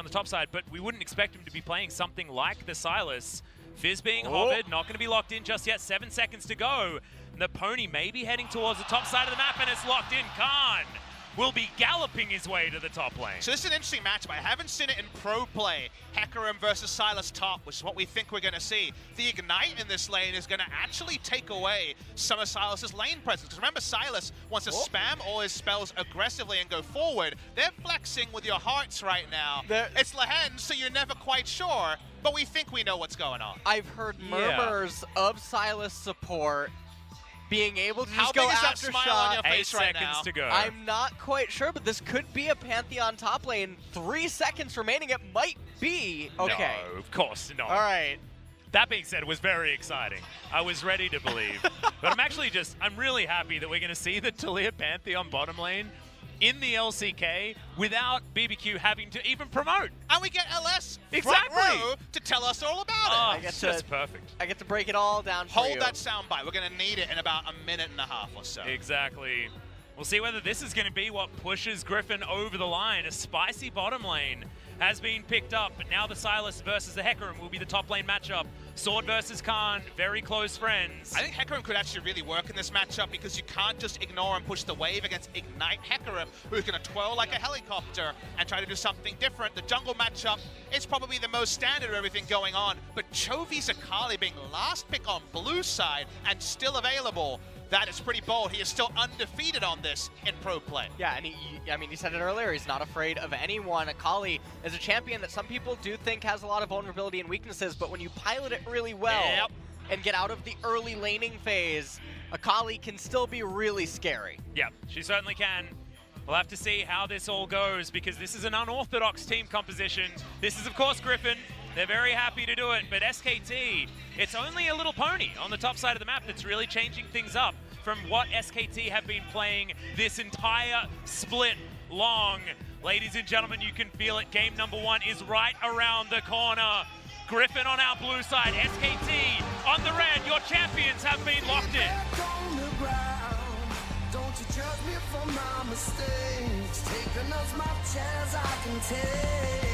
on the top side, but we wouldn't expect him to be playing something like the Sylas. Fizz being hovered, not going to be locked in just yet. 7 seconds to go. The Pony may be heading towards the top side of the map, and it's locked in. Khan will be galloping his way to the top lane. So this is an interesting matchup. I haven't seen it in pro play. Hecarim versus Sylas top, which is what we think we're going to see. The Ignite in this lane is going to actually take away some of Sylas's lane presence. Because remember, Sylas wants to spam all his spells aggressively and go forward. They're flexing with your hearts right now. It's Lehen, so you're never quite sure, but we think we know what's going on. I've heard murmurs of Sylas support being able to just go after smile shot. on your face 8 right seconds now? to go. I'm not quite sure, but this could be a Pantheon top lane. 3 seconds remaining. It might be. Okay. No, of course not. All right. That being said, it was very exciting. I was ready to believe. But I'm really happy that we're going to see the Taliyah Pantheon bottom lane in the LCK without BBQ having to even promote. And we get LS Exactly. front row to tell us all about it. It's just perfect. I get to break it all down for Hold you. that soundbite. We're going to need it in about a minute and a half or so. Exactly. We'll see whether this is going to be what pushes Griffin over the line. A spicy bottom lane has been picked up, but now the Sylas versus the Hecarim will be the top lane matchup. Sword versus Khan, very close friends. I think Hecarim could actually really work in this matchup because you can't just ignore and push the wave against Ignite Hecarim, who's going to twirl like a helicopter and try to do something different. The jungle matchup is probably the most standard of everything going on, but Chovy Zakali being last pick on blue side and still available, that is pretty bold. He is still undefeated on this in pro play. Yeah, and he said it earlier, he's not afraid of anyone. Akali is a champion that some people do think has a lot of vulnerability and weaknesses, but when you pilot it really well and get out of the early laning phase, Akali can still be really scary. Yep, she certainly can. We'll have to see how this all goes because this is an unorthodox team composition. This is, of course, Griffin. They're very happy to do it, but SKT, it's only a little pony on the top side of the map that's really changing things up from what SKT have been playing this entire split long. Ladies and gentlemen, you can feel it. Game number 1 is right around the corner. Griffin on our blue side, SKT on the red. Your champions have been locked in. Don't you judge me for my mistakes. Take enough my chance I can take.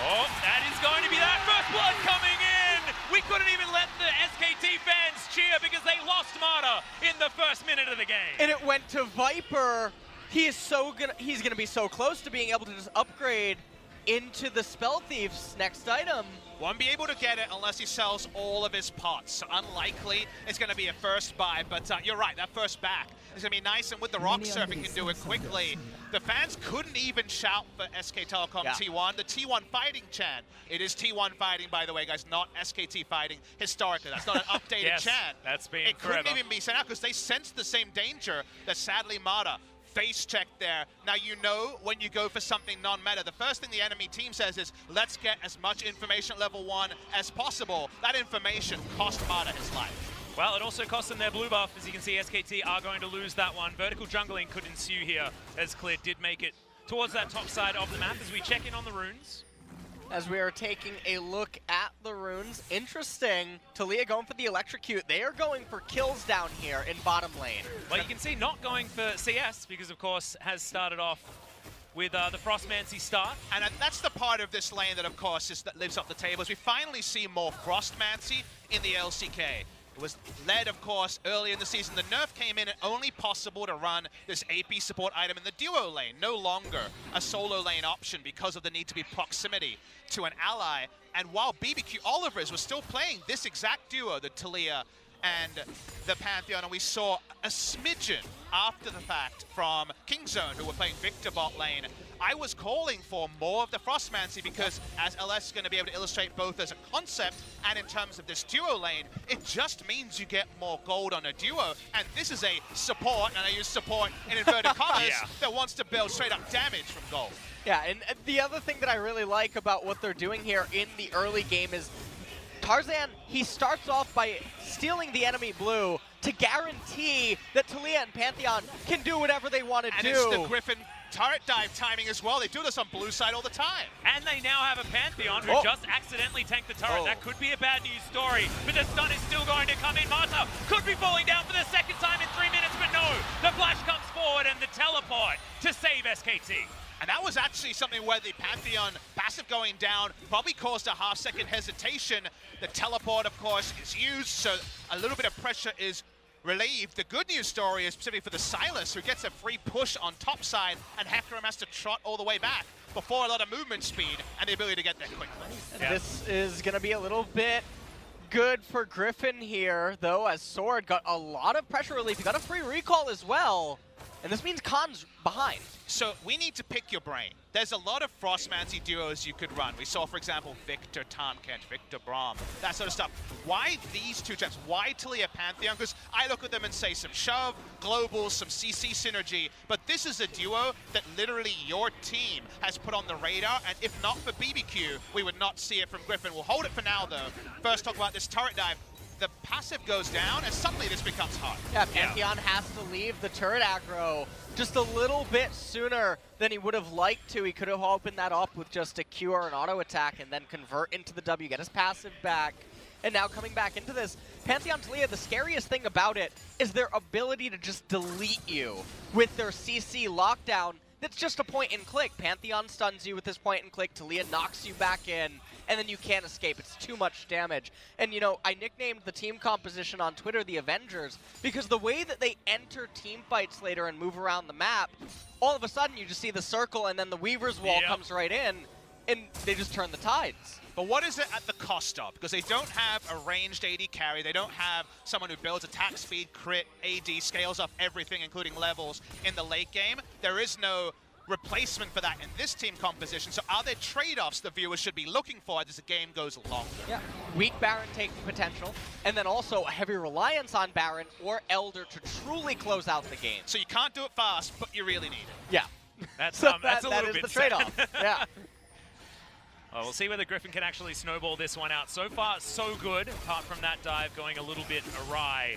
Oh, that is going to be that first blood coming in. We couldn't even let the SKT fans cheer because they lost Marta in the first minute of the game. And it went to Viper. He's gonna be so close to being able to just upgrade into the Spell Thief's next item. Won't be able to get it unless he sells all of his pots. So unlikely it's going to be a first buy, but you're right, that first back is going to be nice, and with the rock surf, he can do it quickly. The fans couldn't even shout for SK Telecom T1. The T1 fighting chant. It is T1 fighting, by the way, guys, not SKT fighting historically. That's not an updated chant. That's been It couldn't even be sent out because they sensed the same danger that sadly Marta face check there. Now you know when you go for something non-meta, the first thing the enemy team says is, let's get as much information at level 1 as possible. That information cost Marta his life. Well, it also cost them their blue buff. As you can see, SKT are going to lose that one. Vertical jungling could ensue here, as Clear did make it towards that top side of the map. As we check in on the runes, as we are taking a look at the runes. Interesting, Taliyah going for the electrocute. They are going for kills down here in bottom lane. Well, you can see not going for CS because, of course, has started off with the Frostmancy start. And that's the part of this lane that, of course, that lives up the table, as we finally see more Frostmancy in the LCK. It was led, of course, early in the season. The nerf came in and only possible to run this AP support item in the duo lane, no longer a solo lane option because of the need to be proximity to an ally. And while BBQ Olivers was still playing this exact duo, the Taliyah and the Pantheon, and we saw a smidgen after the fact from Kingzone, who were playing Victor bot lane. I was calling for more of the Frostmancy because, as LS is going to be able to illustrate both as a concept and in terms of this duo lane, it just means you get more gold on a duo. And this is a support, and I use support in inverted commas, that wants to build straight up damage from gold. Yeah, and the other thing that I really like about what they're doing here in the early game is Tarzan, he starts off by stealing the enemy blue to guarantee that Taliyah and Pantheon can do whatever they want to do. And it's the Griffin turret dive timing as well. They do this on blue side all the time. And they now have a Pantheon who just accidentally tanked the turret. That could be a bad news story, but the stun is still going to come in. Marta could be falling down for the second time in 3 minutes, but no. The flash comes forward and the teleport to save SKT. And that was actually something where the Pantheon passive going down probably caused a half-second hesitation. The teleport, of course, is used, so a little bit of pressure is relieved. The good news story is specifically for the Silas, who gets a free push on top side, and Hecarim has to trot all the way back before a lot of movement speed and the ability to get there quickly. Yeah. This is going to be a little bit good for Griffin here, though, as Sword got a lot of pressure relief. He got a free recall as well, and this means Khan's behind. So we need to pick your brain. There's a lot of Frostmancy duos you could run. We saw, for example, Victor Tomkent, Victor Braum, that sort of stuff. Why these two champs? Why Taliyah Pantheon? Because I look at them and say some shove, globals, some CC synergy, but this is a duo that literally your team has put on the radar, and if not for BBQ, we would not see it from Griffin. We'll hold it for now, though. First, talk about this turret dive. The passive goes down, and suddenly this becomes hard. Yeah, Pantheon has to leave the turret aggro just a little bit sooner than he would have liked to. He could have opened that up with just a Q or an auto attack and then convert into the W, get his passive back. And now coming back into this, Pantheon Taliyah, the scariest thing about it is their ability to just delete you with their CC lockdown. That's just a point and click. Pantheon stuns you with this point and click. Taliyah knocks you back in, and then you can't escape. It's too much damage. And, you know, I nicknamed the team composition on Twitter the Avengers because the way that they enter team fights later and move around the map, all of a sudden you just see the circle and then the Weaver's Wall comes right in, and they just turn the tides. But what is it at the cost of? Because they don't have a ranged AD carry. They don't have someone who builds attack speed, crit, AD, scales up everything, including levels in the late game. There is no replacement for that in this team composition. So are there trade-offs the viewers should be looking for as the game goes along? Yeah. Weak Baron taking potential, and then also a heavy reliance on Baron or Elder to truly close out the game. So you can't do it fast, but you really need it. Yeah. That's, so that's a little that bit is the trade-off. Yeah. Well, we'll see whether Griffin can actually snowball this one out. So far, so good, apart from that dive going a little bit awry.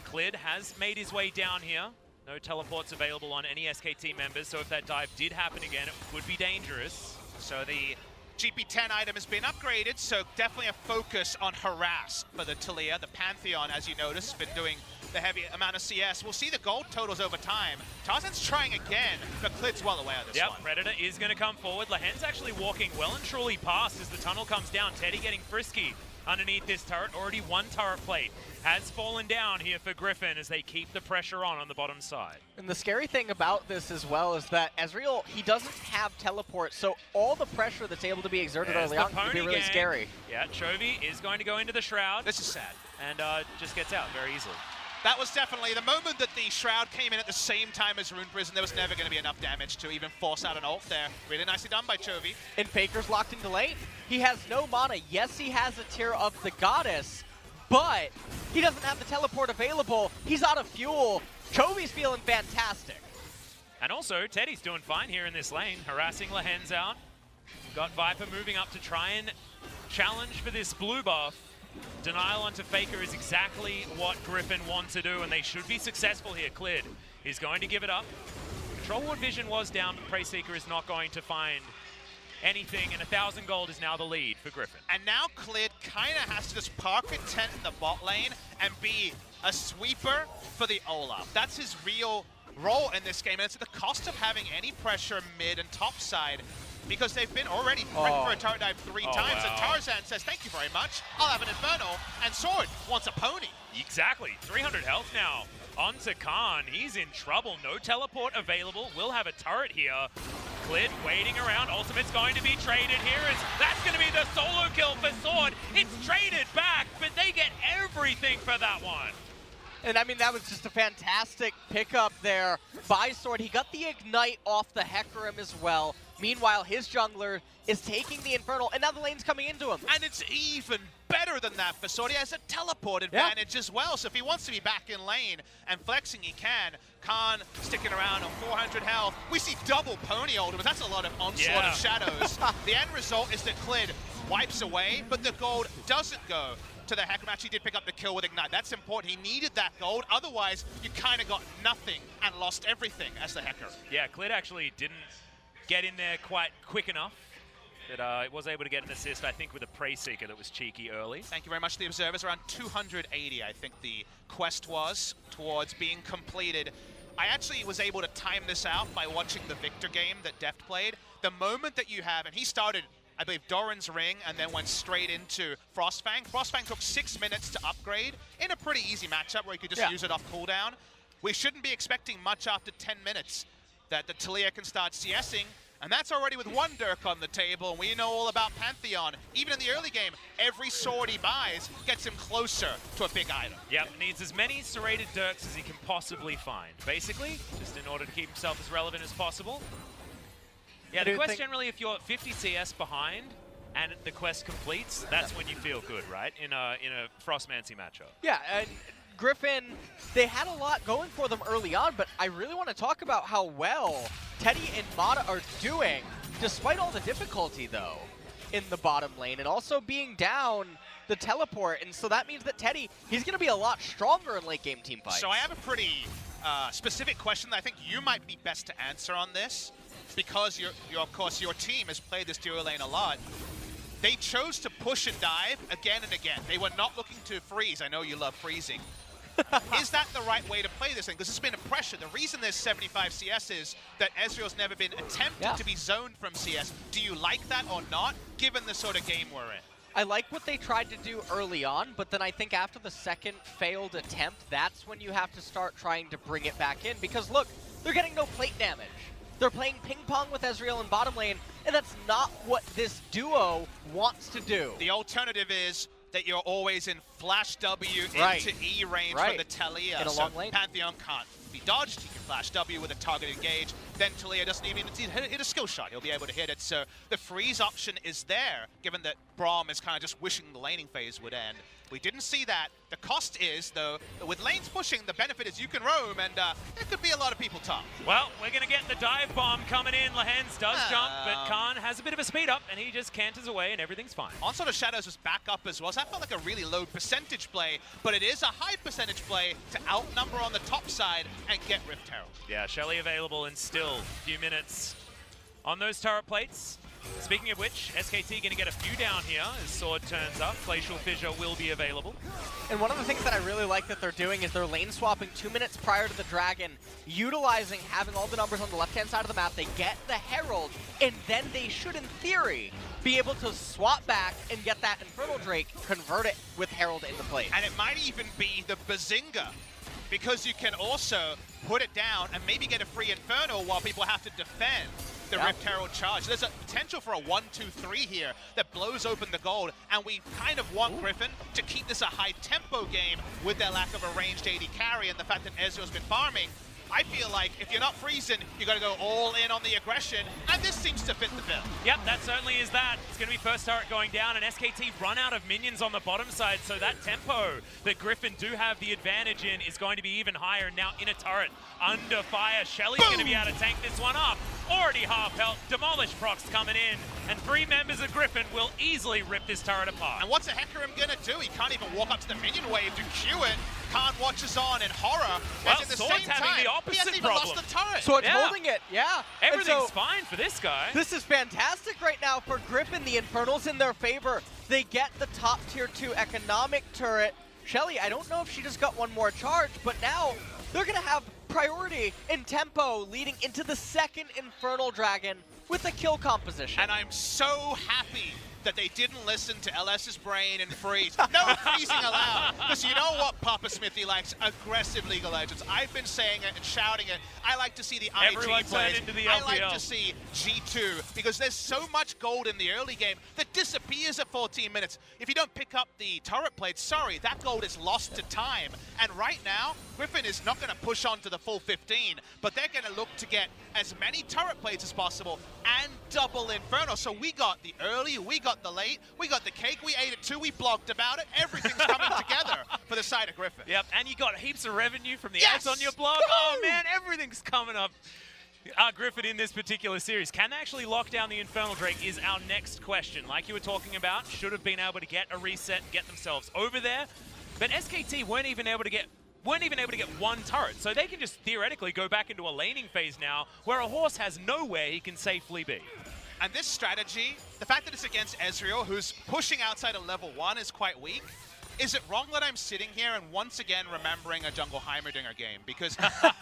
Clid has made his way down here. No teleports available on any SKT members, so if that dive did happen again, it would be dangerous. So the GP10 item has been upgraded, so definitely a focus on harass for the Taliyah. The Pantheon, as you notice, has been doing the heavy amount of CS. We'll see the gold totals over time. Tarzan's trying again, but Clid's well aware of this one. Predator is going to come forward. Lahen's actually walking well and truly past as the tunnel comes down. Teddy getting frisky underneath this turret. Already one turret plate has fallen down here for Griffin as they keep the pressure on the bottom side. And the scary thing about this as well is that Ezreal, he doesn't have teleport, so all the pressure that's able to be exerted early on can be really scary. Yeah, Chovy is going to go into the Shroud. This is sad. And just gets out very easily. That was definitely the moment that the Shroud came in at the same time as Rune Prison. There was never going to be enough damage to even force out an ult there. Really nicely done by Chovy. And Faker's locked into lane. He has no mana. Yes, he has a tier of the Goddess, but he doesn't have the teleport available. He's out of fuel. Chovy's feeling fantastic. And also, Teddy's doing fine here in this lane, harassing Lahen's out. Got Viper moving up to try and challenge for this blue buff. Denial onto Faker is exactly what Griffin want to do, and they should be successful here. Clid is going to give it up. Control Ward vision was down, but Prey Seeker is not going to find anything, and 1,000 gold is now the lead for Griffin. And now Clid kind of has to just park a tent in the bot lane and be a sweeper for the Olaf. That's his real role in this game, and it's at the cost of having any pressure mid and top side, because they've been already threatened for a turret dive 3 times, wow. and Tarzan says, thank you very much, I'll have an Infernal, and Sword wants a pony. Exactly, 300 health now onto Khan. He's in trouble, no teleport available, will have a turret here. Clid waiting around, ultimate's going to be traded here, as that's going to be the solo kill for Sword. It's traded back, but they get everything for that one. And I mean, that was just a fantastic pickup there by Sword. He got the Ignite off the Hecarim as well. Meanwhile, his jungler is taking the Infernal, and now the lane's coming into him. And it's even better than that for Sword. He has a teleport advantage as well, so if he wants to be back in lane and flexing, he can. Khan sticking around on 400 health. We see double pony ultimates. That's a lot of onslaught of shadows. The end result is that Clid wipes away, but the gold doesn't go. to the Hecarim. Actually did pick up the kill with Ignite. That's important. He needed that gold. Otherwise, you kind of got nothing and lost everything as the Hecarim. Yeah, Clit actually didn't get in there quite quick enough. But it was able to get an assist, I think, with a Prey Seeker that was cheeky early. Thank you very much to the observers. Around 280, I think the quest was, towards being completed. I actually was able to time this out by watching the Victor game that Deft played. The moment that you have, and he started, I believe, Doran's Ring and then went straight into Frostfang. Frostfang took 6 minutes to upgrade in a pretty easy matchup where you could just use it off cooldown. We shouldn't be expecting much after 10 minutes that the Taliyah can start CSing. And that's already with one Dirk on the table, and we know all about Pantheon. Even in the early game, every sword he buys gets him closer to a big item. Yep, needs as many serrated Dirks as he can possibly find, basically, just in order to keep himself as relevant as possible. Yeah, the quest generally, if you're 50 CS behind and the quest completes, that's when you feel good, right? In a Frostmancy matchup. Yeah, and Griffin, they had a lot going for them early on, but I really want to talk about how well Teddy and Mata are doing, despite all the difficulty, though, in the bottom lane, and also being down the teleport. And so that means that Teddy, he's going to be a lot stronger in late game team fights. So I have a pretty specific question that I think you might be best to answer on this, because of course, your team has played this duo lane a lot. They chose to push and dive again and again. They were not looking to freeze. I know you love freezing. Is that the right way to play this thing? Because it's been a pressure. The reason there's 75 CS is that Ezreal's never been attempted to be zoned from CS. Do you like that or not, given the sort of game we're in? I like what they tried to do early on, but then I think after the second failed attempt, that's when you have to start trying to bring it back in. Because look, they're getting no plate damage. They're playing ping pong with Ezreal in bottom lane, and that's not what this duo wants to do. The alternative is that you're always in flash W into E range from the Taliyah. In a long lane. Pantheon can't be dodged. He can flash W with a target engage. Then Taliyah doesn't even hit a skill shot. He'll be able to hit it. So the freeze option is there, given that Braum is kind of just wishing the laning phase would end. We didn't see that. The cost is, though, that with lanes pushing, the benefit is you can roam, and there could be a lot of people top. Well, we're going to get the dive bomb coming in. Lehens does jump, but Khan has a bit of a speed up, and he just canters away, and everything's fine. Onslaught of Shadows was back up as well, so that felt like a really low percentage play, but it is a high percentage play to outnumber on the top side and get Rift Herald. Yeah, Shelly available in still a few minutes on those turret plates. Speaking of which, SKT going to get a few down here as Sword turns up. Glacial Fissure will be available. And one of the things that I really like that they're doing is they're lane swapping 2 minutes prior to the Dragon, utilizing having all the numbers on the left-hand side of the map. They get the Herald, and then they should, in theory, be able to swap back and get that Infernal Drake, convert it with Herald in the place. And it might even be the Bazinga, because you can also put it down and maybe get a free Infernal while people have to defend the Rift Herald charge. There's a potential for a 1-2-3 here that blows open the gold, and we kind of want Griffin to keep this a high-tempo game with their lack of a ranged AD carry and the fact that Ezreal's been farming. I feel like if you're not freezing, you got to go all in on the aggression, and this seems to fit the bill. Yep, that certainly is that. It's going to be first turret going down, and SKT run out of minions on the bottom side, so that tempo that Griffin do have the advantage in is going to be even higher. Now in a turret, under fire, Shelly's going to be able to tank this one up. Already half health, Demolish procs coming in, and 3 members of Griffin will easily rip this turret apart. And what's a Hecarim going to do? He can't even walk up to the minion wave to Q it. Khan watches on in horror. Well, at the Sword's same having time, the opposite he hasn't even problem. lost the turret. Sword's holding it, Everything's fine for this guy. This is fantastic right now for Griffin. The Infernal's in their favor. They get the top tier 2 economic turret. Shelly, I don't know if she just got one more charge, but now they're going to have priority in tempo leading into the second Infernal Dragon with the kill composition. And I'm so happy that they didn't listen to LS's brain and freeze. No freezing allowed. Because you know what Papa Smithy likes? Aggressive League of Legends. I've been saying it and shouting it. I like to see the IG plays. Into the I like to see G2 because there's so much gold in the early game that disappears at 14 minutes. If you don't pick up the turret plates, sorry, that gold is lost to time. And right now, Griffin is not going to push on to the full 15, but they're going to look to get as many turret plates as possible and double Inferno. So we got the early, we got the late, we got the cake, we ate it too, we blogged about it. Everything's coming together for the side of Griffin. Yep, and you got heaps of revenue from the ads on your blog. Oh man, everything's coming up. Griffin in this particular series. Can they actually lock down the Infernal Drake is our next question. Like you were talking about, should have been able to get a reset and get themselves over there. But SKT weren't even able to get one turret. So they can just theoretically go back into a laning phase now where a horse has nowhere he can safely be. And this strategy, the fact that it's against Ezreal, who's pushing outside of level 1, is quite weak. Is it wrong that I'm sitting here and once again remembering a Jungle Heimerdinger game? Because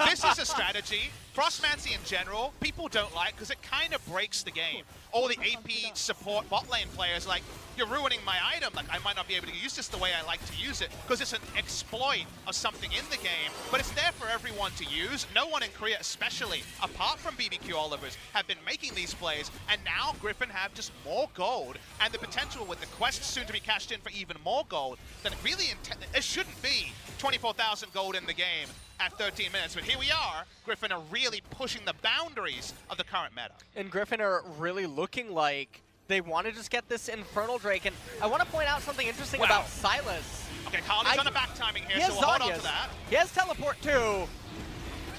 this is a strategy, Frostmancy in general, people don't like because it kind of breaks the game. All the AP support bot lane players like, you're ruining my item. Like, I might not be able to use this the way I like to use it because it's an exploit of something in the game, but it's there for everyone to use. No one in Korea, especially, apart from BBQ Olivers, have been making these plays, and now Griffin have just more gold and the potential with the quest soon to be cashed in for even more gold. Then really, it shouldn't be 24,000 gold in the game at 13 minutes, but here we are. Griffin are really pushing the boundaries of the current meta. And Griffin are really looking like they want to just get this Infernal Drake. And I want to point out something interesting about Sylas. Okay, Carly's on a back timing here, so we'll hold on to that. He has teleport too.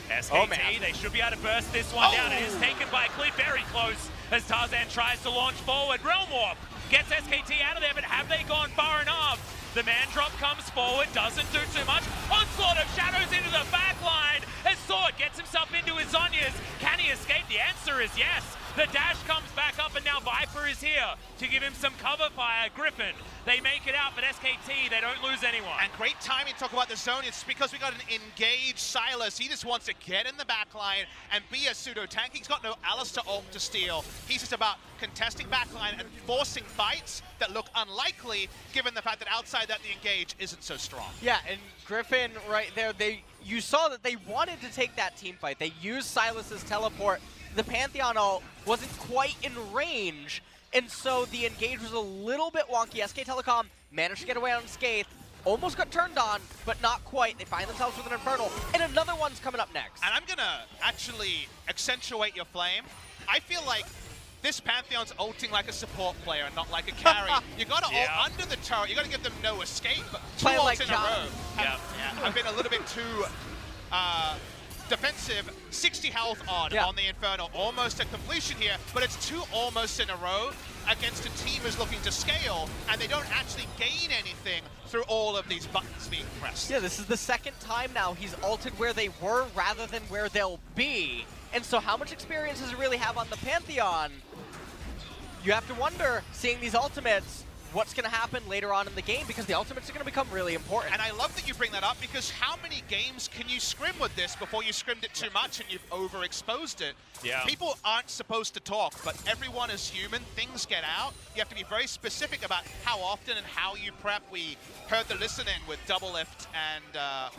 SKT, they should be able to burst this one down. It is taken by Clid very close as Tarzan tries to launch forward. Realm Warp gets SKT out of there, but have they gone far enough? The man drop comes forward, doesn't do too much. Onslaught of Shadows into the back line as Sword gets himself into his Zhonya's. Can he escape? The answer is yes. The dash comes back up and now Viper is here to give him some cover fire. Griffin, they make it out, but SKT, they don't lose anyone. And great timing to talk about the zone. It's because we got an engaged Sylas. He just wants to get in the back line and be a pseudo tank. He's got no Alistair ult to steal. He's just about contesting backline and forcing fights that look unlikely given the fact that outside that the engage isn't so strong. Yeah, and Griffin right there, you saw that they wanted to take that team fight. They used Sylas's teleport. The Pantheon ult wasn't quite in range, and so the engage was a little bit wonky. SK Telecom managed to get away on Scathe, almost got turned on, but not quite. They find themselves with an Infernal, and another one's coming up next. And I'm gonna actually accentuate your flame. I feel like this Pantheon's ulting like a support player and not like a carry. You gotta ult under the turret, you gotta give them no escape. Two ults like in a row. I've been a little bit too defensive. 60 health on the Infernal. Almost a completion here, but it's two almost in a row against a team who's looking to scale, and they don't actually gain anything through all of these buttons being pressed. Yeah, this is the second time now he's ulted where they were rather than where they'll be. And so how much experience does it really have on the Pantheon? You have to wonder, seeing these ultimates, what's going to happen later on in the game, because the ultimates are going to become really important. And I love that you bring that up, because how many games can you scrim with this before you scrimmed it too much and you've overexposed it? Yeah. People aren't supposed to talk, but everyone is human. Things get out. You have to be very specific about how often and how you prep. We heard the listen-in with Double Lift and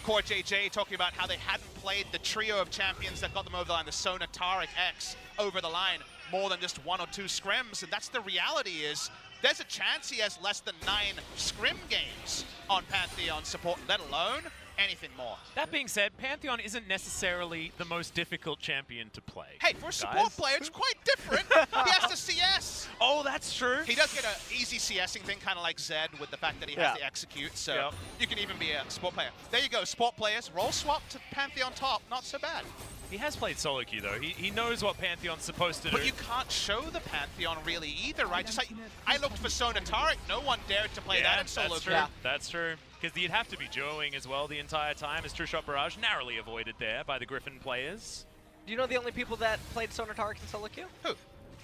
Core JJ talking about how they hadn't played the trio of champions that got them over the line, the Sona, Taric, X, over the line, more than just 1 or 2 scrims. And that's the reality is, there's a chance he has less than 9 scrim games on Pantheon support, let alone anything more. That being said, Pantheon isn't necessarily the most difficult champion to play. Hey, for a support player, it's quite different. He has to CS. Oh, that's true. He does get an easy CSing thing, kind of like Zed, with the fact that he has to execute, so you can even be a support player. There you go, support players. Role swap to Pantheon top, not so bad. He has played solo queue though. He knows what Pantheon's supposed to do. But you can't show the Pantheon really either, right? Just like I looked for Sona Taric, no one dared to play that in solo queue. That's true. Because you'd have to be duoing as well the entire time, as True Shot Barrage narrowly avoided there by the Griffin players. Do you know the only people that played Sona Taric in solo queue? Who?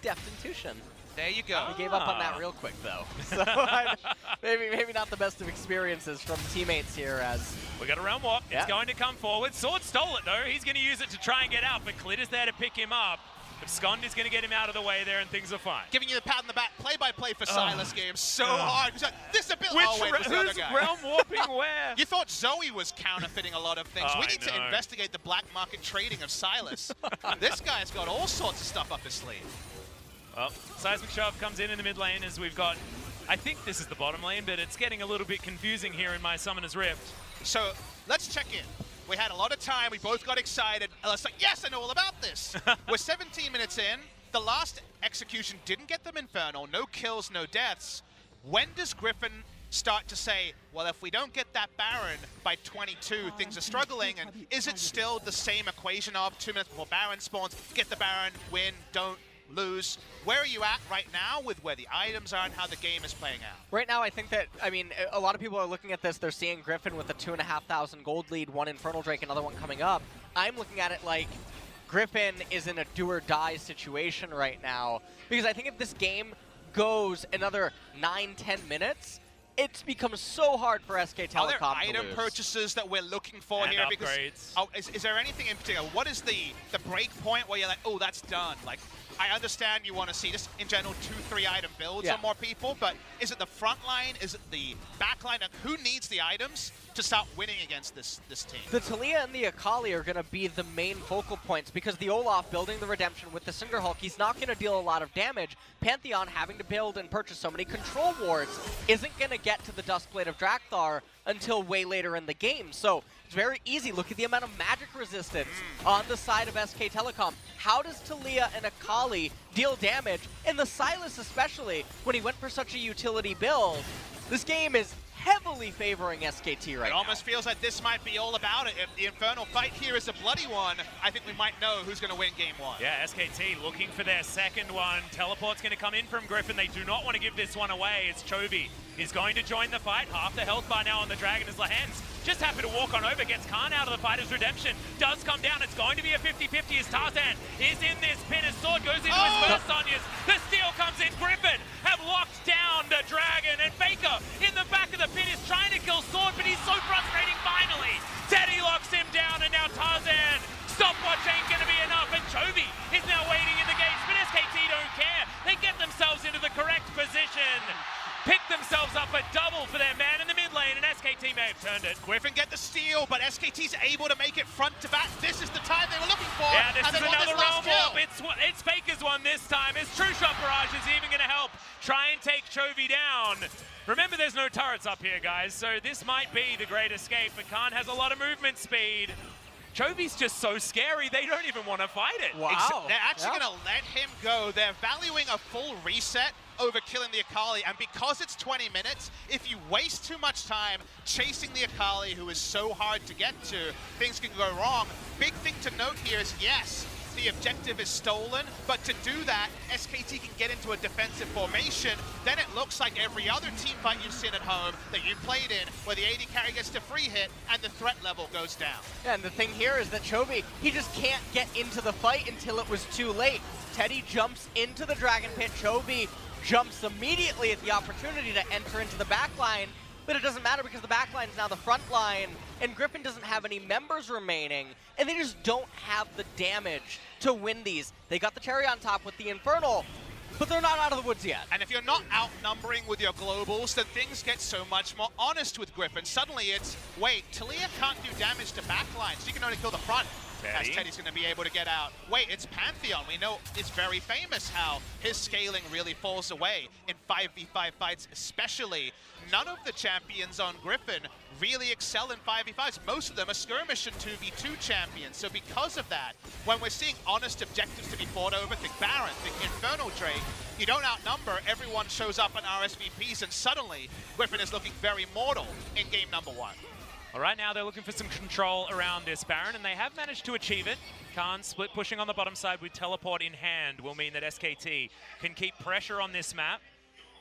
Deft and Tushin. There you go. He gave up on that real quick, though. So maybe not the best of experiences from teammates here as... We got a Realm Warp. It's going to come forward. Sword stole it, though. He's going to use it to try and get out, but Clid is there to pick him up. But Skond is going to get him out of the way there, and things are fine. Giving you the pat on the back, play-by-play for Sylas game. So hard. This a bit... Who's Realm Warping where? You thought Zoe was counterfeiting a lot of things. We need to investigate the black market trading of Sylas. This guy's got all sorts of stuff up his sleeve. Well, Seismic Shove comes in the mid lane as we've got, I think this is the bottom lane, but it's getting a little bit confusing here in my Summoner's Rift. So let's check in. We had a lot of time, we both got excited. Let's like, yes, I know all about this. We're 17 minutes in. The last execution didn't get them Infernal, no kills, no deaths. When does Griffin start to say, well, if we don't get that Baron by 22, things are struggling, and is it still the same equation of 2 minutes before Baron spawns, get the Baron, win, don't lose? Where are you at right now with where the items are and how the game is playing out? Right now, I think that, I mean, a lot of people are looking at this, they're seeing Griffin with a 2,500 gold lead, one Infernal Drake, another one coming up. I'm looking at it like Griffin is in a do-or-die situation right now, because I think if this game goes another 9-10 minutes, it's become so hard for SK Telecom Are there item lose. Purchases that we're looking for And here? upgrades. Because is there anything in particular? What is the break point where you're like, oh, that's done? Like, I understand you want to see just in general 2-3 item builds on more people, but is it the front line? Is it the back line? Who needs the items to start winning against this team? The Talia and the Akali are going to be the main focal points because the Olaf building the Redemption with the Cinder Hulk, he's not going to deal a lot of damage. Pantheon having to build and purchase so many control wards isn't going to get to the Duskblade of Drakthar until way later in the game. So it's very easy. Look at the amount of magic resistance on the side of SK Telecom. How does Talia and Akali deal damage? And the Sylas especially, when he went for such a utility build, this game is heavily favoring SKT right now. It almost feels like this might be all about it. If the Infernal fight here is a bloody one, I think we might know who's going to win game one. Yeah, SKT looking for their second one. Teleport's going to come in from Griffin. They do not want to give this one away. It's Chovy. He's going to join the fight. Half the health bar now on the Dragon as Lahens just happy to walk on over, gets Khan out of the fight as Redemption does come down. It's going to be a 50-50 as Tarzan is in this pin. His sword goes into his first Sonyas. The steal comes in. Griffin have locked down the Dragon, and Faker in the back of the pin is trying to kill Sword, but he's so frustrating finally. Teddy locks him down, and now Tarzan. Stopwatch ain't going to be enough, and Chovy is now waiting in the gates, but SKT don't care. They get themselves into the correct position. Pick themselves up a double for their man in the mid lane, and SKT may have turned it. Griffin get the steal, but SKT's able to make it front to back. This is the time they were looking for. Yeah, this and is they won another this last realm kill. warp. It's Faker's one this time. His True Shot Barrage is even going to help try and take Chovy down. Remember, there's no turrets up here, guys, so this might be the great escape, but Khan has a lot of movement speed. Chovy's just so scary, they don't even want to fight it. Wow. They're actually going to let him go. They're valuing a full reset over killing the Akali, and because it's 20 minutes, if you waste too much time chasing the Akali, who is so hard to get to, things can go wrong. Big thing to note here is, yes, the objective is stolen, but to do that, SKT can get into a defensive formation. Then it looks like every other team fight you've seen at home that you played in, where the AD carry gets to free hit and the threat level goes down. Yeah, and the thing here is that Chovy, he just can't get into the fight until it was too late. Teddy jumps into the Dragon Pit. Chovy jumps immediately at the opportunity to enter into the backline, but it doesn't matter because the backline is now the front line, and Griffin doesn't have any members remaining, and they just don't have the damage to win these. They got the cherry on top with the Infernal, but they're not out of the woods yet. And if you're not outnumbering with your globals, then things get so much more honest with Griffin. Suddenly it's, wait, Talia can't do damage to backline, so you can only kill the front. As Teddy's going to be able to get out. Wait, it's Pantheon. We know it's very famous how his scaling really falls away in 5v5 fights especially. None of the champions on Griffin really excel in 5v5s. Most of them are skirmish and 2v2 champions. So because of that, when we're seeing honest objectives to be fought over, think Baron, think Infernal Drake, you don't outnumber, everyone shows up on RSVPs, and suddenly Griffin is looking very mortal in game number one. All right, now they're looking for some control around this Baron, and they have managed to achieve it. Khan split pushing on the bottom side with teleport in hand will mean that SKT can keep pressure on this map.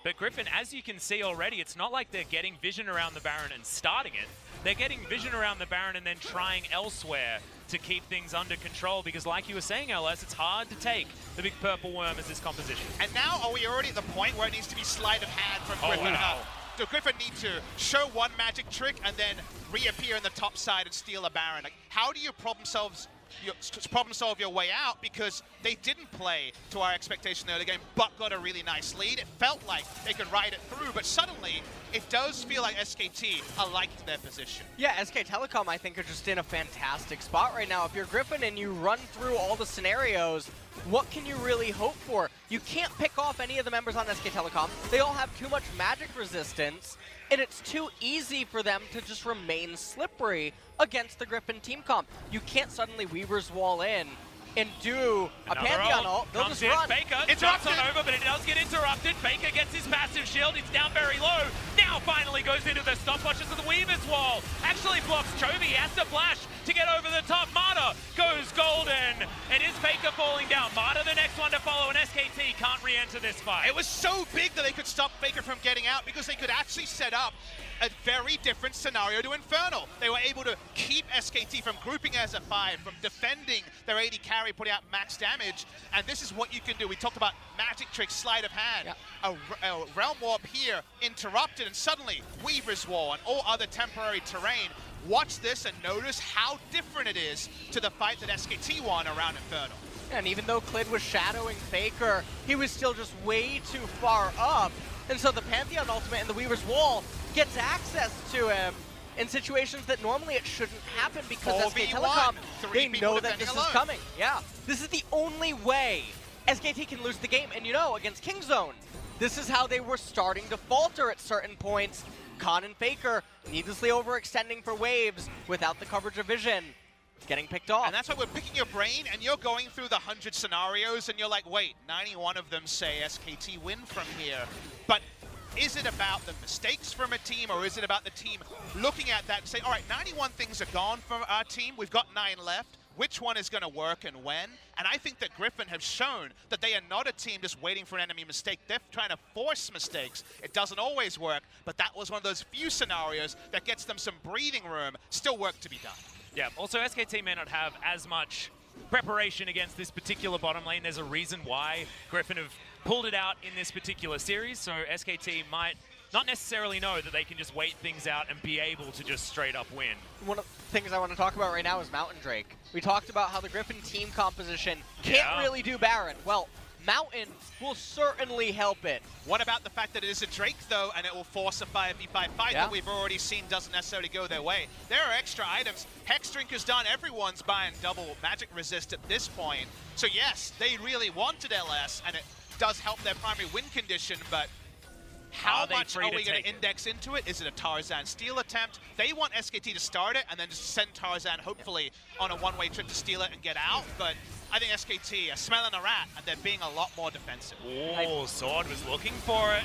But Griffin, as you can see already, it's not like they're getting vision around the Baron and starting it. They're getting vision around the Baron and then trying elsewhere to keep things under control, because like you were saying, LS, it's hard to take the big purple worm as this composition. And now are we already at the point where it needs to be sleight of hand from Griffin? Wow. So Griffin needs to show one magic trick and then reappear in the top side and steal a Baron. Like, how do you problem solve your way out? Because they didn't play to our expectation in the early game, but got a really nice lead. It felt like they could ride it through, but suddenly it does feel like SKT are liked their position. Yeah, SK Telecom, I think, are just in a fantastic spot right now. If you're Griffin and you run through all the scenarios, what can you really hope for? You can't pick off any of the members on SK Telecom. They all have too much magic resistance, and it's too easy for them to just remain slippery against the Griffin team comp. You can't suddenly Weaver's Wall in, and do a Another Pantheon ult, they'll comes just in. run. Faker jumps Interrupted. on over, but it does get interrupted. Faker gets his passive shield. It's down very low. Now finally goes into the stopwatches of the Weaver's Wall. Actually blocks Chovy. He has to flash to get over the top. Marta goes golden. And is Faker falling down? Marta the next one to follow, and SKT can't re-enter this fight. It was so big that they could stop Faker from getting out because they could actually set up a very different scenario to Infernal. They were able to keep SKT from grouping as a 5, from defending their AD carry, putting out max damage, and this is what you can do. We talked about magic trick, sleight of hand. Yep. A Realm Warp here interrupted, and suddenly Weaver's Wall and all other temporary terrain. Watch this and notice how different it is to the fight that SKT won around Infernal. And even though Clid was shadowing Faker, he was still just way too far up. And so the Pantheon ultimate and the Weaver's Wall gets access to him in situations that normally it shouldn't happen because SK 4v1, Telecom, three they people know that defending this alone. is coming. Yeah, this is the only way SKT can lose the game. And you know, against Kingzone, this is how they were starting to falter at certain points. Khan and Faker needlessly overextending for waves without the coverage of vision. Getting picked off. And that's why we're picking your brain and you're going through the 100 scenarios and you're like, wait, 91 of them say SKT win from here. But is it about the mistakes from a team, or is it about the team looking at that and saying, all right, 91 things are gone from our team, we've got 9 left, which one is going to work and when? And I think that Griffin have shown that they are not a team just waiting for an enemy mistake. They're trying to force mistakes. It doesn't always work, but that was one of those few scenarios that gets them some breathing room. Still work to be done. Yeah, also SKT may not have as much preparation against this particular bottom lane. There's a reason why Griffin have pulled it out in this particular series, so SKT might not necessarily know that they can just wait things out and be able to just straight up win. One of the things I want to talk about right now is Mountain Drake. We talked about how the Griffin team composition can't really do Baron. Well, Mountain will certainly help it. What about the fact that it is a Drake, though, and it will force a 5v5 fight that we've already seen doesn't necessarily go their way? There are extra items. Hex Drink is done. Everyone's buying double magic resist at this point. So yes, they really wanted LS, and it does help their primary win condition, but how much are we going to index into it? Is it a Tarzan steal attempt? They want SKT to start it and then just send Tarzan, hopefully, on a one-way trip to steal it and get out, but I think SKT are smelling a rat, and they're being a lot more defensive. Oh, Sword was looking for it.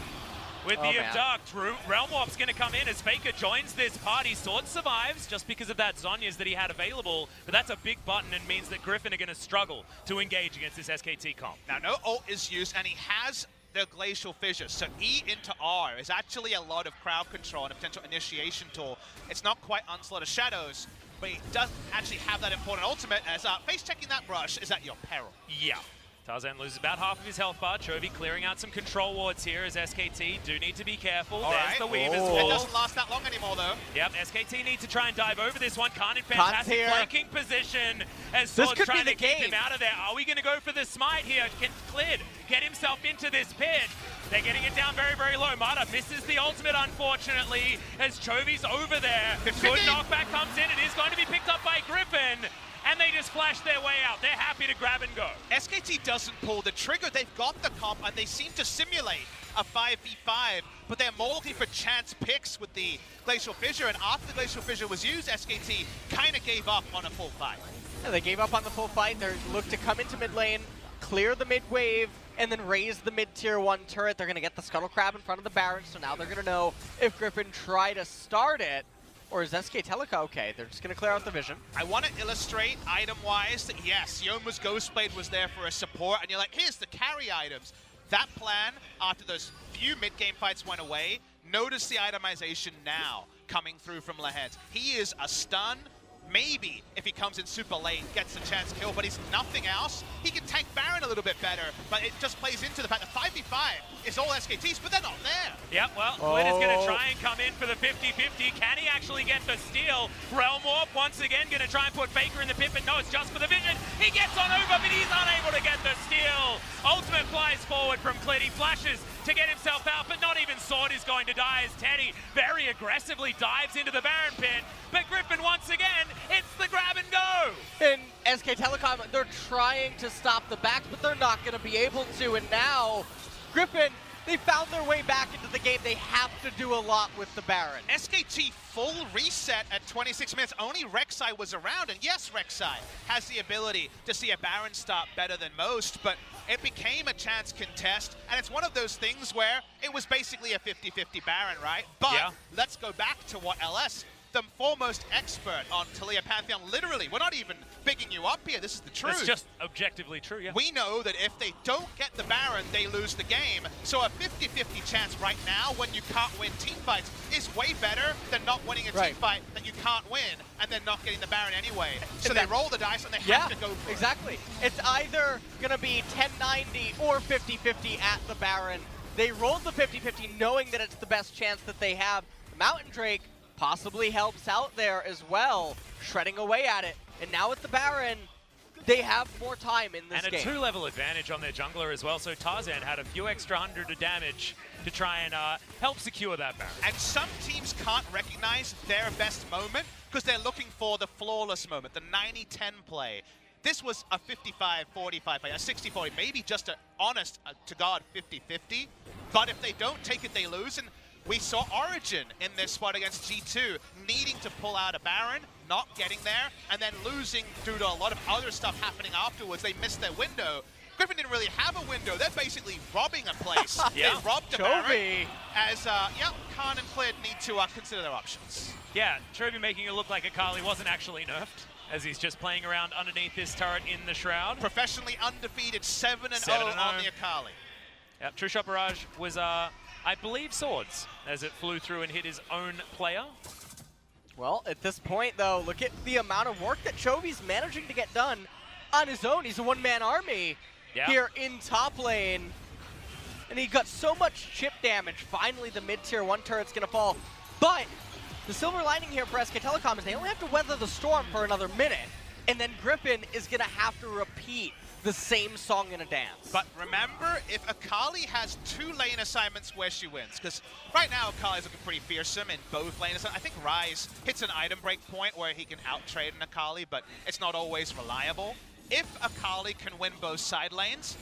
With the abduct, Realm Warp's going to come in as Faker joins this party. Sword survives just because of that Zhonya's that he had available, but that's a big button and means that Griffin are going to struggle to engage against this SKT comp. Now, no ult is used, and he has the Glacial Fissure, so E into R is actually a lot of crowd control and a potential initiation tool. It's not quite Onslaught of Shadows, but he does actually have that important ultimate, as face-checking that brush is at your peril. Yeah. Tarzan loses about half of his health bar. Chovy clearing out some control wards here as SKT do need to be careful. There's the Weaver's Wall. It doesn't last that long anymore, though. Yep, SKT need to try and dive over this one. Khan in fantastic flanking position as Sword's trying to keep him out of there. Are we going to go for the smite here? Can Clid get himself into this pit? They're getting it down very, very low. Marta misses the ultimate, unfortunately, as Chovy's over there. Good knockback comes in. It is going to be picked up by Griffin. And they just flash their way out. They're happy to grab and go. SKT doesn't pull the trigger. They've got the comp, and they seem to simulate a 5v5, but they're more looking for chance picks with the Glacial Fissure, and after the Glacial Fissure was used, SKT kind of gave up on a full fight. Yeah, they gave up on the full fight. They looked to come into mid lane, clear the mid wave, and then raise the mid tier 1 turret. They're going to get the Scuttle Crab in front of the Baron, so now they're going to know if Griffin try to start it. Or is SK Telecom okay? They're just going to clear out the vision. I want to illustrate item-wise that, yes, Yoma's Ghostblade was there for a support, and you're like, here's the carry items. That plan, after those few mid-game fights went away, notice the itemization now coming through from Lahed. He is a stun. Maybe, if he comes in super late, gets a chance kill, but he's nothing else. He can tank Baron a little bit better, but it just plays into the fact that 5v5 is all SKTs, but they're not there. Yep, well, Clid is going to try and come in for the 50-50. Can he actually get the steal? Realm Warp once again going to try and put Faker in the pit, but no, it's just for the vision. He gets on over, but he's unable to get the steal. Ultimate flies forward from Clid. He flashes to get himself out, but not even Sword is going to die as Teddy very aggressively dives into the Baron pit. But Griffin, once again, it's the grab and go. And SK Telecom, they're trying to stop the backs, but they're not going to be able to. And now, Griffin They found their way back into the game. They have to do a lot with the Baron. SKT full reset at 26 minutes. Only Rek'Sai was around, and yes, Rek'Sai has the ability to see a Baron start better than most, but it became a chance contest, and it's one of those things where it was basically a 50-50 Baron, right? But let's go back to what LS, the foremost expert on Taliyah Pantheon, literally, we're not even bigging you up here, this is the truth. It's just objectively true, yeah. We know that if they don't get the Baron, they lose the game. So a 50-50 chance right now when you can't win teamfights is way better than not winning a teamfight that you can't win and then not getting the Baron anyway. So they roll the dice and they have to go for it. Exactly. It's either going to be 10-90 or 50-50 at the Baron. They rolled the 50-50 knowing that it's the best chance that they have. Mountain Drake possibly helps out there as well, shredding away at it. And now with the Baron, they have more time in this game. And a 2-level advantage on their jungler as well, so Tarzan had a few extra 100 of damage to try and help secure that Baron. And some teams can't recognize their best moment because they're looking for the flawless moment, the 90-10 play. This was a 55-45 play, a 60-40, maybe just an honest to God 50-50. But if they don't take it, they lose. And we saw Origin in this spot against G2 needing to pull out a Baron, not getting there, and then losing due to a lot of other stuff happening afterwards. They missed their window. Griffin didn't really have a window. They're basically robbing a place. They robbed a Baron. As, Khan and Cleared need to consider their options. Yeah, Chovy making it look like Akali wasn't actually nerfed, as he's just playing around underneath this turret in the Shroud. Professionally undefeated 7-0 on the Akali. Yep, True Shot Barrage was, I believe, swords, as it flew through and hit his own player. Well, at this point, though, look at the amount of work that Chovy's managing to get done on his own. He's a one-man army here in top lane. And he got so much chip damage. Finally, the mid-tier 1 turret's going to fall. But the silver lining here for SK Telecom is they only have to weather the storm for another minute. And then Griffin is going to have to repeat the same song and a dance. But remember, if Akali has 2 lane assignments where she wins, because right now Akali's looking pretty fearsome in both lane assignments. I think Ryze hits an item break point where he can out-trade an Akali, but it's not always reliable. If Akali can win both side lanes,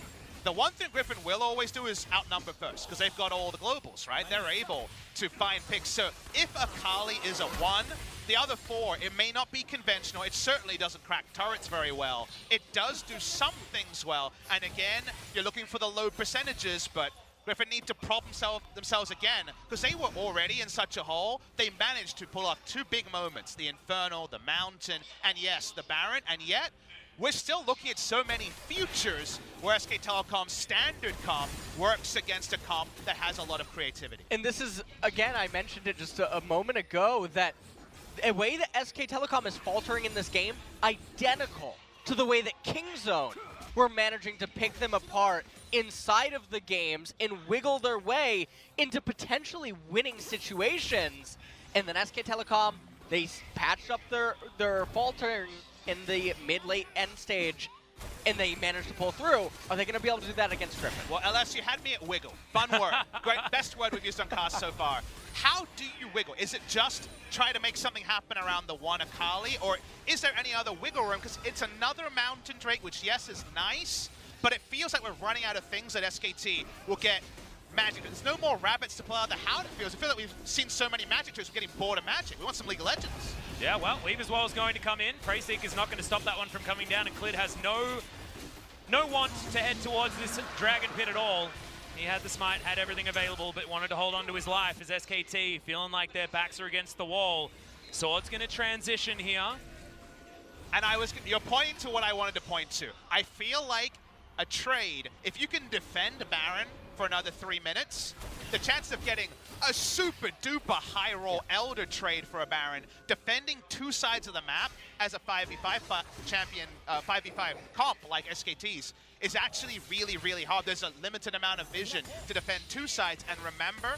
the one thing Griffin will always do is outnumber first, because they've got all the globals, right? They're able to find picks. So if Akali is a 1, the other 4, it may not be conventional. It certainly doesn't crack turrets very well. It does do some things well. And again, you're looking for the low percentages, but Griffin need to prop themselves again, because they were already in such a hole. They managed to pull off 2 big moments, the Infernal, the Mountain, and yes, the Baron, and yet we're still looking at so many futures where SK Telecom's standard comp works against a comp that has a lot of creativity. And this is, again, I mentioned it just a moment ago, that a way that SK Telecom is faltering in this game, identical to the way that Kingzone were managing to pick them apart inside of the games and wiggle their way into potentially winning situations. And then SK Telecom, they patched up their faltering in the mid-late end stage, and they managed to pull through. Are they going to be able to do that against Griffin? Well, LS, you had me at wiggle. Fun word. Great, best word we've used on cast so far. How do you wiggle? Is it just try to make something happen around the 1 Akali, or is there any other wiggle room? Because it's another Mountain Drake, which, yes, is nice, but it feels like we're running out of things that SKT will get Magic. There's no more rabbits to pull out. How it feels. I feel like we've seen so many Magic tricks, we're getting bored of Magic. We want some League of Legends. Yeah, well, Weave as well is going to come in. Preyseek is not going to stop that one from coming down, and Clid has no want to head towards this Dragon Pit at all. He had the smite, had everything available, but wanted to hold on to his life as SKT feeling like their backs are against the wall. Sword's going to transition here. And you're pointing to what I wanted to point to. I feel like a trade, if you can defend Baron for another 3 minutes, the chance of getting a super duper high roll Elder trade for a Baron, defending 2 sides of the map as a 5v5 champion, 5v5 comp like SKT's, is actually really, really hard. There's a limited amount of vision to defend 2 sides, and remember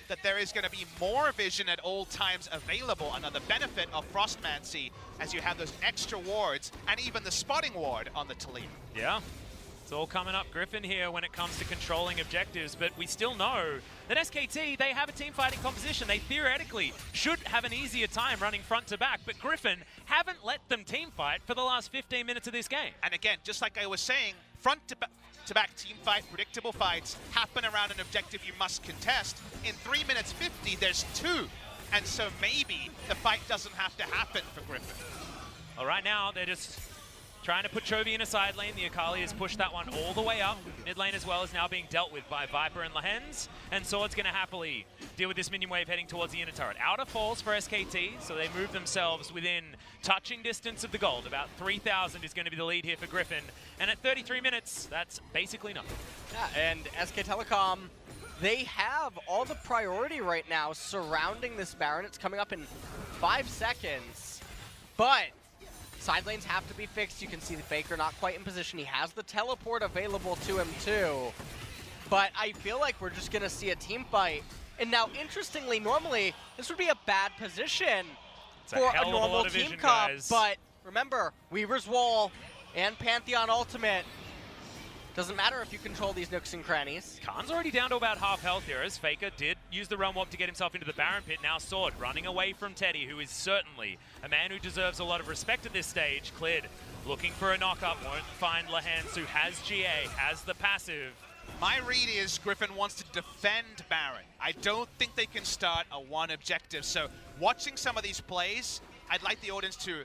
that there is going to be more vision at all times available. Another benefit of Frostmancy, as you have those extra wards, and even the spotting ward on the Taliyah. Yeah. It's all coming up Griffin here when it comes to controlling objectives, but we still know that SKT, they have a team fighting composition. They theoretically should have an easier time running front to back, but Griffin haven't let them team fight for the last 15 minutes of this game. And again, just like I was saying, front-to-back team fight, predictable fights happen around an objective you must contest. In 3 minutes 50, there's 2. And so maybe the fight doesn't have to happen for Griffin. Well, right now, they're just trying to put Chovy in a side lane. The Akali has pushed that one all the way up. Mid lane as well is now being dealt with by Viper and Lehens. And Sword's going to happily deal with this minion wave heading towards the inner turret. Outer falls for SKT, so they move themselves within touching distance of the gold. About 3,000 is going to be the lead here for Griffin. And at 33 minutes, that's basically nothing. Yeah, and SK Telecom, they have all the priority right now surrounding this Baron. It's coming up in 5 seconds. But side lanes have to be fixed. You can see the Faker not quite in position. He has the teleport available to him too. But I feel like we're just going to see a team fight. And now, interestingly, normally this would be a bad position for a normal team comp. But remember, Weaver's Wall and Pantheon Ultimate. Doesn't matter if you control these nooks and crannies. Khan's already down to about half health here, as Faker did use the Realm Warp to get himself into the Baron pit. Now Sword running away from Teddy, who is certainly a man who deserves a lot of respect at this stage. Cleared, looking for a knock-up, won't find Lehens, who has GA, has the passive. My read is Griffin wants to defend Baron. I don't think they can start a one objective. So watching some of these plays, I'd like the audience to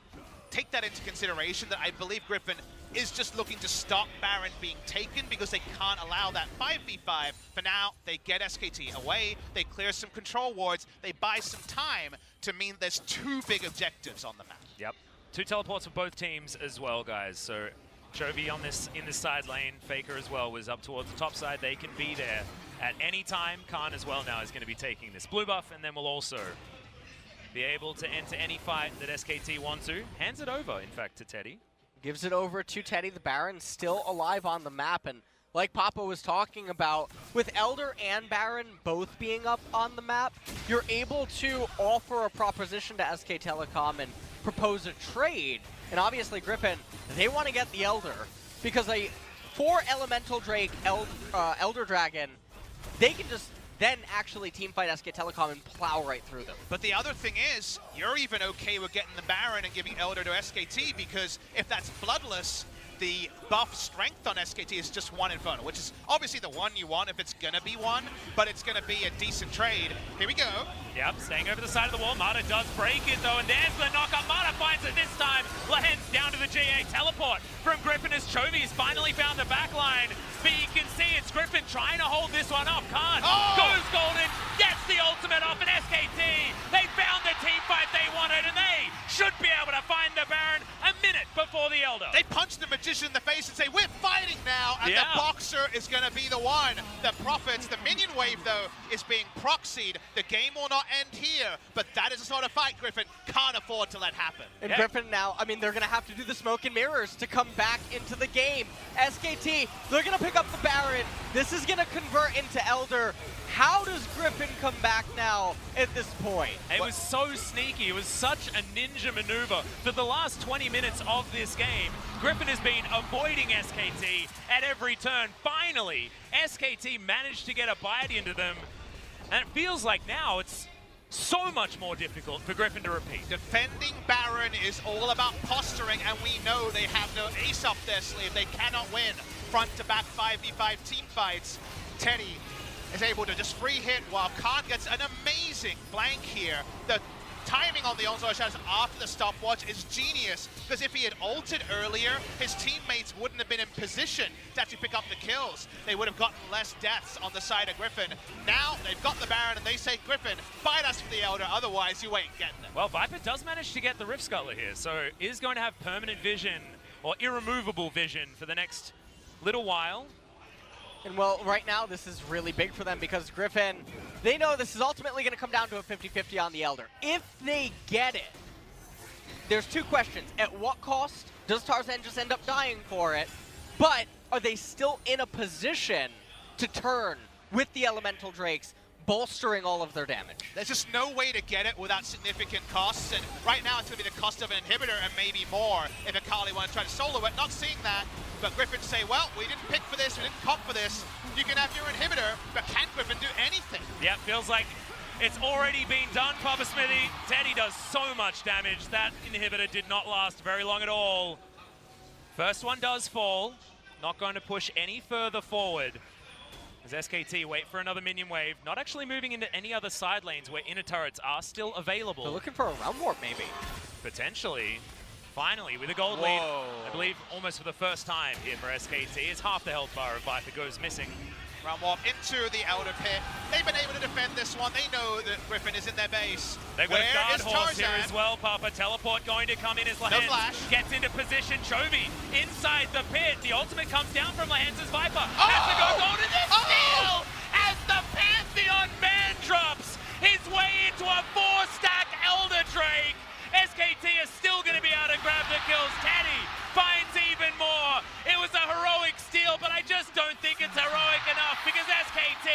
take that into consideration, that I believe Griffin is just looking to stop Baron being taken because they can't allow that 5v5. For now, they get SKT away, they clear some control wards, they buy some time to mean there's 2 big objectives on the map. Yep, 2 teleports for both teams as well, guys. So Chovy on in this side lane, Faker as well was up towards the top side. They can be there at any time. Khan as well now is going to be taking this blue buff, and then will also be able to enter any fight that SKT want to. Hands it over, in fact, to Teddy. Gives it over to Teddy. The Baron's still alive on the map, and like Papa was talking about, with Elder and Baron both being up on the map, you're able to offer a proposition to SK Telecom and propose a trade. And obviously Griffin, they want to get the Elder, because a 4 Elemental Drake Elder Dragon, they can just then actually teamfight SK Telecom and plow right through them. But the other thing is, you're even okay with getting the Baron and giving Elder to SKT, because if that's bloodless, the buff strength on SKT is just 1 Inferno, which is obviously the one you want if it's going to be one, but it's going to be a decent trade. Here we go. Yep, staying over the side of the wall. Mata does break it though, and there's the knockup. Mata finds it this time. Lehens down to the GA teleport from Griffin as Chovy's finally found the back line. But you can see it's Griffin trying to hold this one up. Khan goes golden, gets the ultimate off, and SKT, they found the team fight they wanted, and they should be able to find the Baron a minute before the Elder. They punch the Magician in the face and say, we're fighting now, and the Boxer is going to be the one that profits. The minion wave, though, is being proxied. The game will not end here, but that is the sort of fight Griffin can't afford to let happen. And Griffin now, I mean, they're going to have to do the smoke and mirrors to come back into the game. SKT, they're going to pick up the Baron. This is going to convert into Elder. How does Griffin come back now at this point? It was so sneaky. It was such a ninja maneuver. For the last 20 minutes of this game, Griffin has been avoiding SKT at every turn. Finally, SKT managed to get a bite into them. And it feels like now it's so much more difficult for Griffin to repeat. Defending Baron is all about posturing, and we know they have no ace up their sleeve. They cannot win front-to-back 5v5 team fights. Teddy is able to just free hit while Khan gets an amazing flank here. The timing on the onslaught shots after the stopwatch is genius, because if he had ulted earlier, his teammates wouldn't have been in position to actually pick up the kills. They would have gotten less deaths on the side of Griffin. Now they've got the Baron and they say, Griffin, fight us for the Elder, otherwise you ain't getting it. Well, Viper does manage to get the Rift Scuttler here, so is going to have permanent vision, or irremovable vision, for the next little while. And well, right now this is really big for them, because Griffin, they know this is ultimately going to come down to a 50-50 on the Elder. If they get it, there's 2 questions. At what cost does Tarzan just end up dying for it? But are they still in a position to turn with the Elemental Drakes, bolstering all of their damage? There's just no way to get it without significant costs, and right now it's going to be the cost of an inhibitor and maybe more if Akali want to try to solo it. Not seeing that, but Griffin say, well, we didn't pick for this, we didn't comp for this. You can have your inhibitor, but can Griffin do anything? Yeah, feels like it's already been done, Papa Smithy. Teddy does so much damage. That inhibitor did not last very long at all. First one does fall. not going to push any further forward. As SKT wait for another minion wave, not actually moving into any other side lanes where inner turrets are still available. They're looking for a round warp, maybe. Potentially. Finally, with a gold lead, I believe almost for the first time here for SKT, as half the health bar of Viper goes missing. Round warp into the outer pit. They've been able to defend this one. They know that Griffin is in their base. They've got a guard horse Tarzan? here as well, Papa. Teleport going to come in as No Lahens flash. gets into position. Chovy inside the pit. The ultimate comes down from Lahens' Viper. Has to go golden and steal as the Pantheon man drops his way into a 4-stack Elder Drake. SKT is still going to be able to grab the kills. Taddy finds even more. It was a heroic steal, but I just don't think it's heroic enough because SKT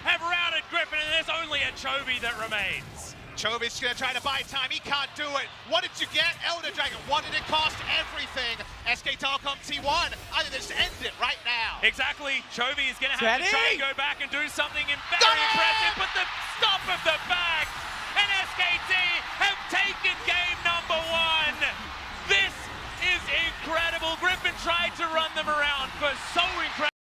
have routed Griffin and there's only a Chovy that remains. Chovy's going to try to buy time. He can't do it. What did you get? Elder Dragon. What did it cost? Everything. SK Telecom T1. I think this ends it right now. Exactly. Chovy is going to have to try and go back and do something very impressive, but the stop of the back, and SKT